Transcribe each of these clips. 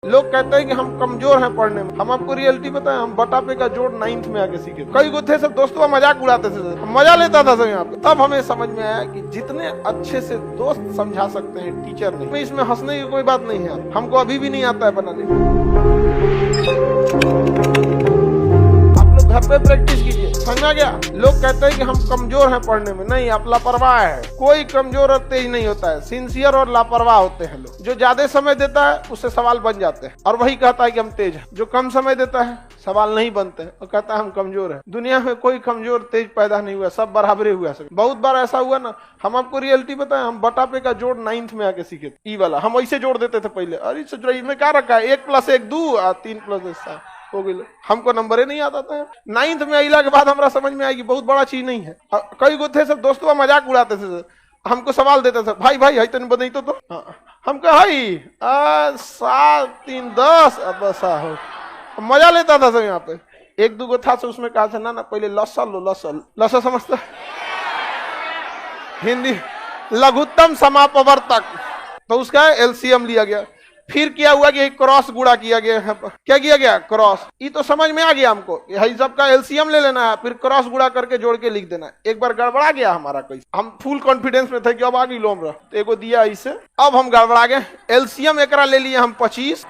लोग कहते हैं कि हम कमजोर हैं पढ़ने में। हम आपको रियलिटी बताएं, हम बटा पे का जोड़ 9th में आके सीखे। कई गो थे सब दोस्तों मजाक उड़ाते थे, मजा लेता था सब यहाँ पे। तब हमें समझ में आया कि जितने अच्छे से दोस्त समझा सकते हैं टीचर नहीं। इसमें हंसने की कोई बात नहीं है, हमको अभी भी नहीं आता है बनाने। घर पे प्रैक्टिस कीजिए, समझ आ गया। लोग कहते हैं कि हम कमजोर हैं पढ़ने में, नहीं, आप लापरवाह है। कोई कमजोर और तेज नहीं होता है, सिंसियर और लापरवाह होते हैं लोग। जो ज्यादा समय देता है उससे सवाल बन जाते हैं, और वही कहता है कि हम तेज हैं। जो कम समय देता है सवाल नहीं बनते हैं और कहता है हम कमजोर हैं। दुनिया में कोई कमजोर तेज पैदा नहीं हुआ, सब बराबरे हुआ। बहुत बार ऐसा हुआ ना, हम आपको रियलिटी बताएं, हम बटा पे का जोड़ 9th में आके सीखे। ई वाला हम ऐसे जोड़ देते थे पहले। अरे सोच रही में क्या रखा है, 1 + 1 2 और 3 + 1 7 हो गई। हमको नंबर ही नहीं आता था। 9th में अला के बाद हमरा समझ में आएगी बहुत बड़ा चीज नहीं है। कई गो थे सब दोस्तों मजाक उड़ाते थे, हमको सवाल देते थे, भाई भाई है तन बदई तो हम कहे 7 3 10 अब ऐसा हो। मजा लेता था सब यहाँ पे। 1 2 था, उसमें कहा था ना पहले लसा लो, लसा समझता हिंदी लघुत्तम समापवर्तक, तो उसका एलसीएम लिया गया। फिर क्या हुआ कि क्रॉस गुणा किया गया है। क्या किया गया? क्रॉस। ये तो समझ में आ गया हमको, यही सबका एलसीएम ले लेना है, फिर क्रॉस गुणा करके जोड़ के लिख देना है। एक बार गड़बड़ा गया हमारा, कैसे हम फुल कॉन्फिडेंस में थे कि अब आगे लोम रहा, तो एगो दिया इसे, अब हम गड़बड़ा गए। एलसीएम एकरा ले लिए हम 25,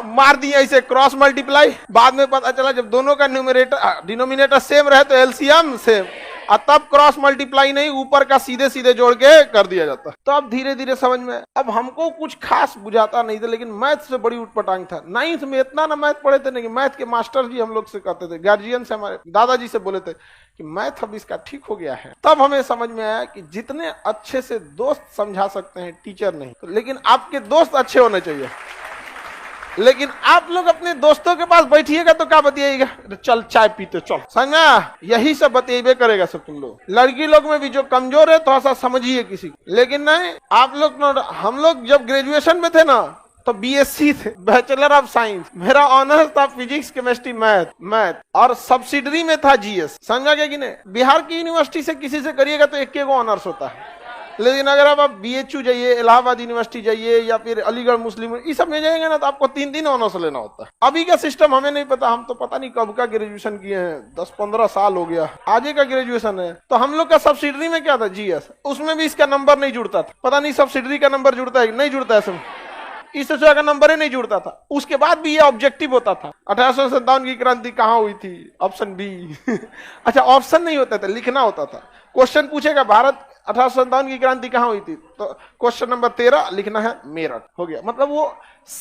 मार दिया इसे क्रॉस मल्टीप्लाई। बाद में पता चला जब दोनों का न्यूमरेटर डिनोमिनेटर सेम रहे तो एलसीएम सेम, और तब क्रॉस मल्टीप्लाई नहीं, ऊपर का सीधे सीधे जोड़ के कर दिया जाता। तो अब धीरे धीरे समझ में। अब हमको कुछ खास बुझाता नहीं था, लेकिन मैथ से बड़ी उटपटांग था। 9th में इतना ना मैथ पढ़े थे, नहीं मैथ के मास्टर जी हम लोग से कहते थे, गार्जियन से, हमारे दादाजी से बोले थे कि मैथ अब इसका ठीक हो गया है। तब हमें समझ में आया कि जितने अच्छे से दोस्त समझा सकते हैं टीचर नहीं, लेकिन आपके दोस्त अच्छे होने चाहिए। लेकिन आप लोग अपने दोस्तों के पास बैठिएगा तो क्या बतियाएगा, चल चाय पीते चल, समझा, यही सब बतियाबे करेगा सब तुम लोग। लड़की लोग में भी जो कमजोर है थोड़ा सा समझिए किसी, लेकिन नहीं आप लोग। हम लोग जब ग्रेजुएशन में थे ना तो बीएससी थे, बैचलर ऑफ साइंस। मेरा ऑनर्स था फिजिक्स केमिस्ट्री मैथ, और सब्सिडरी में था जीएस, समझा गया कि नहीं। बिहार की यूनिवर्सिटी से किसी से करिएगा तो एक ऑनर्स होता है, लेकिन अगर आप बीएचयू जाइए, इलाहाबाद यूनिवर्सिटी जाइए, या फिर अलीगढ़ मुस्लिम, इस सब में जाएंगे ना तो आपको 3 ऑनर्स लेना होता है। अभी का सिस्टम हमें नहीं पता, हम तो पता नहीं कब का ग्रेजुएशन किए हैं, 10-15 साल हो गया, आगे का ग्रेजुएशन है। तो हम लोग का सब्सिडरी में क्या था, जीएस, उसमें भी इसका नंबर नहीं जुड़ता था। पता नहीं सब्सिडरी का नंबर जुड़ता है नहीं जुड़ता है, सब इससे का नंबर ही नहीं जुड़ता था। उसके बाद भी ये ऑब्जेक्टिव होता था, 1857 की क्रांति कहाँ हुई थी, ऑप्शन बी। अच्छा, ऑप्शन नहीं होता था, लिखना होता था। क्वेश्चन पूछेगा भारत 1857 की क्रांति कहाँ हुई थी, तो क्वेश्चन नंबर 13 लिखना है मेरठ, हो गया। मतलब वो